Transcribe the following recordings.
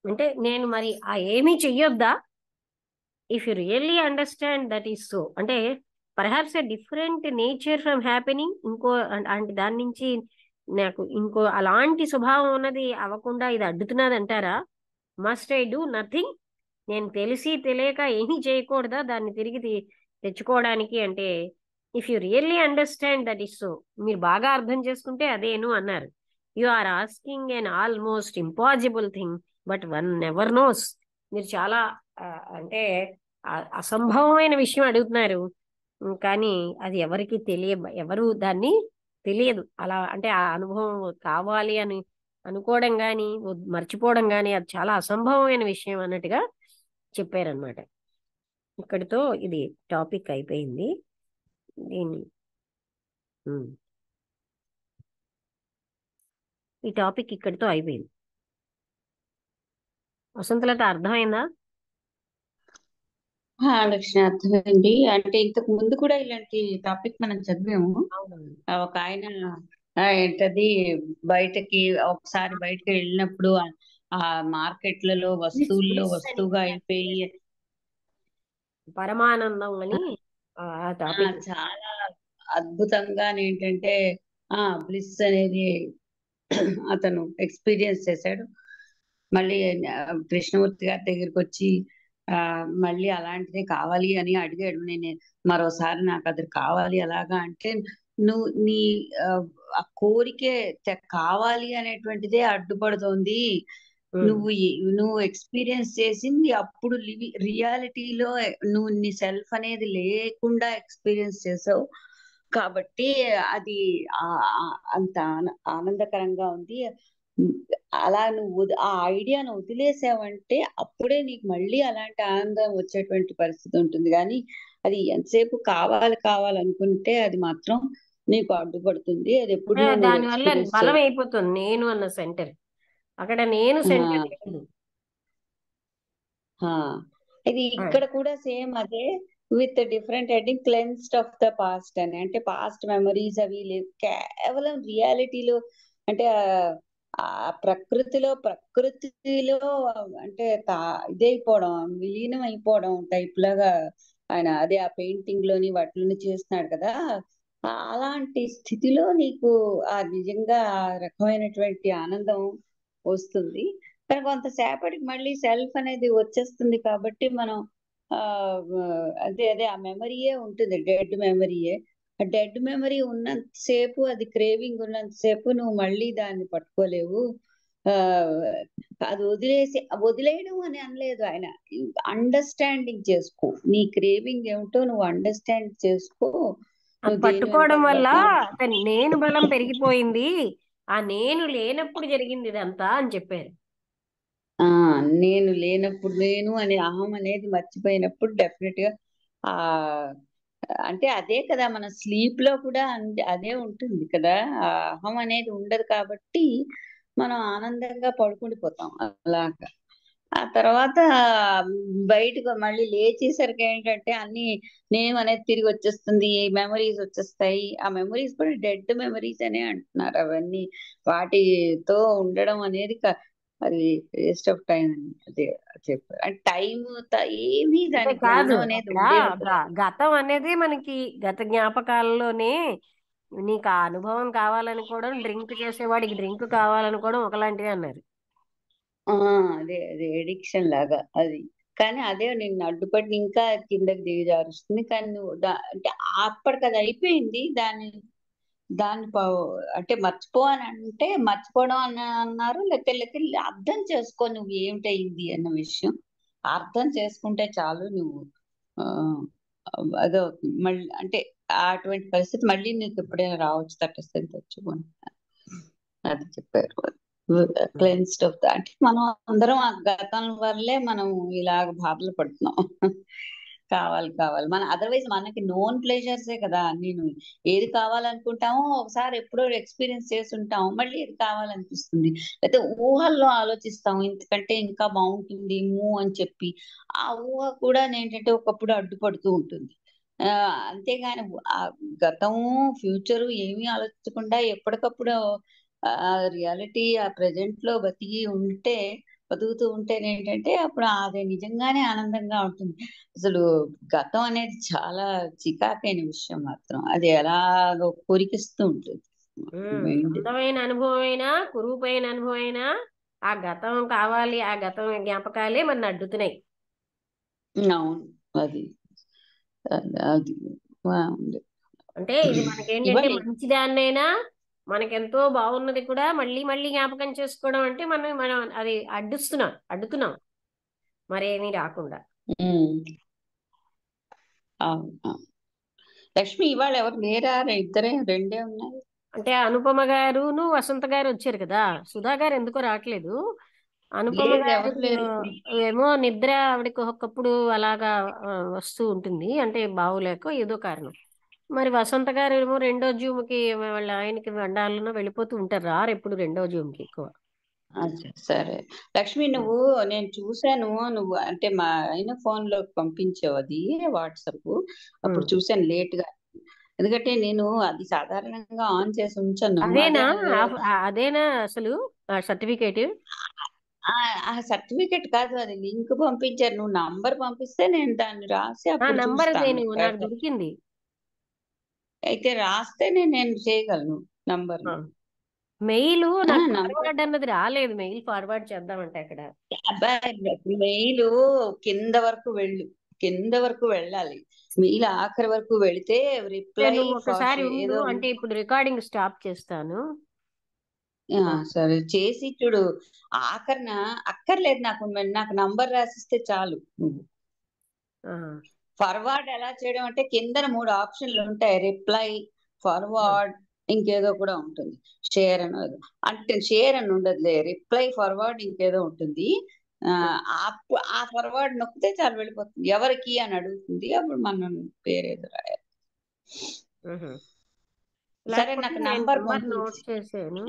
అంటే నేను మరి ఆ ఏమీ చెయ్యొద్దా? If you really understand that is so, అంటే perhaps a different nature from happening, ఇంకో అంటే దాని నుంచి నాకు ఇంకో అలాంటి స్వభావం ఉన్నది అవ్వకుండా ఇది అడ్డుతున్నది అంటారా? Must I do nothing? నేను తెలిసి తెలియక ఏమీ చేయకూడదా దాన్ని తిరిగి తెచ్చుకోవడానికి? అంటే if you really understand that is so, మీరు బాగా అర్థం చేసుకుంటే అదేను అన్నారు. You are asking an almost impossible thing, but one never knows. మీరు చాలా ఆ, అంటే అసంభవమైన విషయం అడుగుతున్నారు. కానీ అది ఎవరికి ఎవరు దాన్ని తెలియదు. అలా అంటే ఆ అనుభవం కావాలి అని అనుకోవడం కానీ మర్చిపోవడం కానీ అది చాలా అసంభవమైన విషయం అన్నట్టుగా చెప్పారనమాట. ఇక్కడితో ఇది టాపిక్ అయిపోయింది. దీన్ని ఉమ్, ఈ టాపిక్ ఇక్కడితో అయిపోయింది. వసంతలత అర్థమైందా? దక్షిణార్థమండి. అంటే ఇంతకు ముందు కూడా ఇలాంటి టాపిక్ మనం చదివాము. అవునండి. ఒక ఆయన ఏంటది, బయటకి ఒకసారి బయటకి వెళ్ళినప్పుడు ఆ మార్కెట్లలో బ్లిస్ వస్తువుల్లో బ్లిస్ అని, వస్తువుగా అయిపోయి పరమానందం అని ఆ టాపిక్. చాలా అద్భుతంగా ఏంటంటే బ్లిస్ అనేది అతను ఎక్స్పీరియన్స్ చేశాడు. మళ్ళీ ఆ, కృష్ణమూర్తి గారి దగ్గరికి వచ్చి ఆ మళ్ళీ అలాంటిదే కావాలి అని అడిగాడు. నేను మరోసారి నాకు అది కావాలి అలాగా అంటే, నువ్వు నీ ఆ, ఆ కోరికే కావాలి అనేటువంటిదే అడ్డుపడుతోంది. నువ్వు ఎక్స్పీరియన్స్ చేసింది అప్పుడు రియాలిటీలో నువ్వు నీ సెల్ఫ్ అనేది లేకుండా ఎక్స్పీరియన్స్ చేసావు కాబట్టి అది అంత ఆనందకరంగా ఉంది. ఉమ్, అలా నువ్వు ఆ ఐడియాను వదిలేసావంటే అప్పుడే నీకు మళ్ళీ అలాంటి ఆనందం వచ్చేటువంటి పరిస్థితి ఉంటుంది. కానీ అది ఎంతసేపు కావాలి కావాలనుకుంటే అది మాత్రం నీకు అడ్డుపడుతుంది. అది ఎప్పుడు అంటే నువ్వు దానివల్ల ఎక్స్పీరియన్స్ బలం చేయవు. అయిపోతుంది నేను అన్న సెంటర్. అక్కడ నేను ఆ, సెంటర్ లేదు. ఆ. ఇది ఆ, ఇక్కడ కూడా సేమ్ అదే, with different heading, cleansed of the past అని. అంటే పాస్ట్ మెమరీస్ అవి లేవు, కేవలం రియాలిటీలో. అంటే ఆ ప్రకృతిలో అంటే ఇదైపోవడం, విలీనం అయిపోవడం టైప్ లాగా ఆయన అదే ఆ పెయింటింగ్ లోని వాటిలోని చేస్తున్నాడు కదా. అలాంటి స్థితిలో నీకు నిజంగా ఆ రకమైనటువంటి ఆనందం వస్తుంది. కానీ కొంతసేపటికి మళ్ళీ సెల్ఫ్ అనేది వచ్చేస్తుంది కాబట్టి మనం ఆ అదే అదే ఆ మెమరీయే ఉంటుంది, డెడ్ మెమరీయే. ఆ డెడ్ మెమరీ ఉన్నంతసేపు, అది క్రేవింగ్ ఉన్నంతసేపు నువ్వు మళ్ళీ దాన్ని పట్టుకోలేవు. ఆ అది వదిలేయడం అని అనలేదు ఆయన. అండర్స్టాండింగ్ చేసుకో, నీ క్రేవింగ్ ఏమిటో నువ్వు అండర్స్టాండ్ చేసుకో. అది నువ్వు దేని పట్టుకోవడం వల్ల వెనక అతని నేను బలం పెరిగిపోయింది. ఆ నేను లేనప్పుడు జరిగింది ఇదంతా అని చెప్పారు. ఆ నేను లేనప్పుడు, నేను అనే అహం అనేది మర్చిపోయినప్పుడు డెఫినెట్ గా ఆ అంటే అదే కదా, మన స్లీప్ లో కూడా అదే ఉంటుంది కదా. ఆ అహం అనేది ఉండదు కాబట్టి మనం ఆనందంగా పడుకుండిపోతాం అలాగా. ఆ తర్వాత బయటకు మళ్ళీ లేచేసరికి ఏంటంటే అన్ని నేను అనేది తిరిగి వచ్చేస్తుంది, మెమరీస్ వచ్చేస్తాయి. ఆ మెమరీస్ కూడా డెడ్ మెమరీస్ అనే అంటున్నారు అవన్నీ. వాటితో ఉండడం అనేది అది వేస్ట్ ఆఫ్ టైం అని అదే చెప్పారు. అంటే టైం ఏమీ అంటే దాని కాదు, జ్ఞానం అనేది అక్కడ ఉండే ఉండదు. గతం అనేది మనకి గత జ్ఞాపకాల్లోనే. నీకు ఆ అనుభవం కావాలనుకోవడం, డ్రింక్ చేసేవాడికి డ్రింక్ కావాలనుకోవడం ఒకలాంటివి అన్నారు. ఆ అదే అదే ఎడిక్షన్ లాగా అది. కానీ అదే నిన్ను అడ్డుపడి ఇంకా కిందకి దిగజారుస్తుంది. కానీ నువ్వు అంటే అప్పటికి అది అయిపోయింది. దాన్ని అంటే మర్చిపో అని అంటే మర్చిపోవడం అని అన్నారు. లేకపోతే అర్థం చేసుకో నువ్వు ఏమిటయింది అన్న విషయం అర్థం చేసుకుంటే చాలు. నువ్వు ఆ అదో మళ్ళీ అంటే అటువంటి పరిస్థితి మళ్ళీ నీకు ఎప్పుడైనా రావచ్చు, తటస్థం తెచ్చుకొని అది చెప్పారు. క్లెన్స్డ్ ఆఫ్ ద అంటే మనం అందరం ఆ గతం వల్లే మనం ఇలాగ బాధలు పడుతున్నాం. కావాలి కావాలి మన అదర్వైజ్ మనకి నోన్ ప్లేజర్సే కదా నేను. ఏది కావాలనుకుంటామో ఒకసారి ఎప్పుడో ఎక్స్పీరియన్స్ చేసి ఉంటాం, మళ్ళీ ఏది కావాలనిపిస్తుంది. అయితే ఊహల్లో ఆలోచిస్తాం ఇంతకంటే ఇంకా బాగుంటుంది అని చెప్పి. ఆ ఊహ కూడా ఏంటంటే ఒకప్పుడు అడ్డుపడుతూ ఉంటుంది. ఆ అంతేగాని ఆ గతము ఫ్యూచరు ఏమీ ఆలోచించకుండా ఎప్పటికప్పుడు ఆ రియాలిటీ ఆ ప్రెజెంట్ లో బతుకుతూ ఉంటే ఏంటంటే అప్పుడు అది నిజంగానే ఆనందంగా ఉంటుంది. అసలు గతం అనేది చాలా చికాకైన విషయం మాత్రం. అది ఎలాగో కొరికిస్తూ ఉంటుంది మైండ్. అందమైన అనుభవం అయినా కురూపైన అనుభవం అయినా ఆ గతం కావాలి, ఆ గతం జ్ఞాపకాలే మన అడ్డుతున్నాయి. అవును. అది అది బాగుంది. అంటే ఇది మనకేంటంటే ఇవాళ మంచిదాన్నైనా మనకెంతో బాగున్నది కూడా మళ్ళీ మళ్ళీ జ్ఞాపకం చేసుకోవడం అంటే మనం అది అడ్డుతున్నాం మరేమీ రాకుండా. ఉమ్, అవును అవును. లక్ష్మి ఇవాళ ఎవరు లేరా? ఇద్దరే రెండే ఉన్నాయి. అంటే అనుపమ గారును వసంత గారు వచ్చారు కదా, సుధా గారు ఎందుకో రావట్లేదు. అనుపమ లేదు, గారు ఎవరు లేరు. ఏమో నిద్ర ఆవిడకి ఒక్కొక్కప్పుడు అలాగా వస్తూ ఉంటుంది, అంటే బావులేక ఏదో కారణం. మరి వసంత గారు ఏమో రెండో జూమ్కి వాళ్ళ ఆయనకి వండాలనో వెళ్ళిపోతూ ఉంటారు, రారు ఎప్పుడు రెండో జూమ్కి ఎక్కువ. అచ్చా, సరే. లక్ష్మి, నేను చూశాను. నువ్వు అంటే మా ఆయన ఫోన్ లో పంపించావు అది వాట్సాప్. అప్పుడు ఉమ్. చూశాను లేట్ గా. ఎందుకంటే నేను అది సాధారణంగా ఆన్ చేసి ఉంచాను. అదేనా అదే అదేనా అసలు సర్టిఫికేట్? ఆ ఆ సర్టిఫికెట్ కాదు, అది లింక్ పంపించారు. నువ్వు నంబర్ పంపిస్తే నేను దాన్ని రాసి ఆ అప్పుడు నంబర్ చూస్తాను. నాకు దొరికింది. అయితే రాస్తేనే నేను చేయగలను నంబర్. మెయిల్ నాకు నంబర్ ఫార్వర్డ్ అన్నది రాలేదు, మెయిల్ ఫార్వర్డ్ చేద్దామంటే అక్కడ. అబ్బాయి, మెయిల్ కింద వరకు వెళ్ళాలి. మెయిల్ ఆఖరి వరకు వెళితే రిప్లై నువ్వు ఫర్ ఒకసారి ఉండు, ఏదో అంటే ఇప్పుడు రికార్డింగ్ స్టాప్ చేస్తాను. ఆ, సరే చేసి చూడు. ఆఖరిన అక్కర్లేదు నాకు నంబర్ రాసిస్తే చాలు. ఆ, ఫార్వర్డ్ ఎలా చేయడం అంటే కిందన 3 ఆప్షన్లు ఉంటాయి. రిప్లై, ఆ. ఫార్వర్డ్, ఇంకేదో కూడా ఉంటుంది. షేర్ అని అంటే షేర్ అని ఉండదులే. రిప్లై, ఫార్వర్డ్, ఇంకేదో ఉంటుంది. ఆ ఆ ఫార్వర్డ్ నొక్కితే చాలు, వెళ్ళిపోతుంది. ఎవరికి అని అడుగుతుంది. అప్పుడు మనం పేరేదో రాయాలి. మ్హూ. సరే, లేకపోతే నాకు నేను నంబర్ నంబర్ నోట్ పంపించి. చేశాను.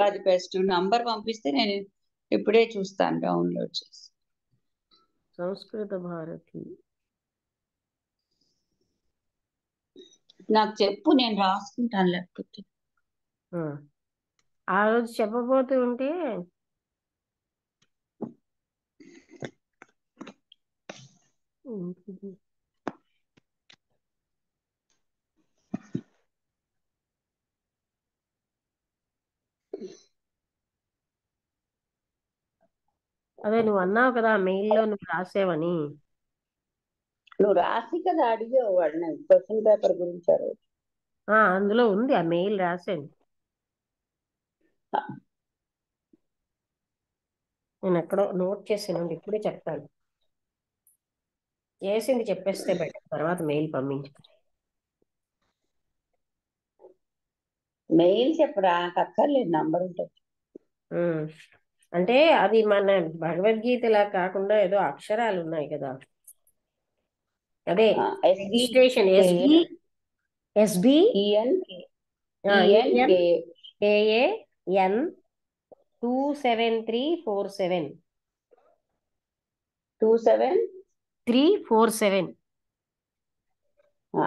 అది బెస్ట్ నంబర్ పంపిస్తే నేను ఇప్పుడే చూస్తాను డౌన్లోడ్ చేసి. సంస్కృత భారతి. నాకు చెప్పు, నేను రాసుకుంటాను లేకపోతే. ఆ. ఆ రోజు చెప్పబోతూ ఉంటే ఏంటిది? అదే నువ్వు అన్నావు కదా మెయిల్లో నువ్వు రాసేవని. నువ్వు రాసి కదా అడిగావు వాడిని క్వశ్చన్ పేపర్ గురించి. అందులో ఉంది, ఆ మెయిల్ రాశాను నేను, ఎక్కడో నోట్ చేసాను, ఇప్పుడే చెప్తాను. చేసింది చెప్పేస్తే బెటర్, తర్వాత మెయిల్ పంపించు. మెయిల్ చెప్పరా, అక్కర్లేదు, నంబర్ ఉంటుంది. ఉమ్. అంటే అది మన భగవద్గీతలా కాకుండా ఏదో అక్షరాలు ఉన్నాయి కదా, అదే SB registration SB EN EN EN K KAN 27347 27. 347.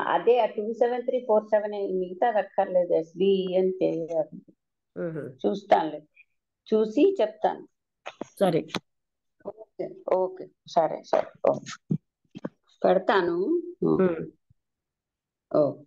అదే ఆ 27347 మిగతా అక్కర్లేదు. ఎస్బిఈఎన్ కే చూస్తానులే, చూసి చెప్తాను. సరే. ఓకే ఓకే, సరే సరే, ఓకే. పెడతాను. ఉమ్. ఓకే.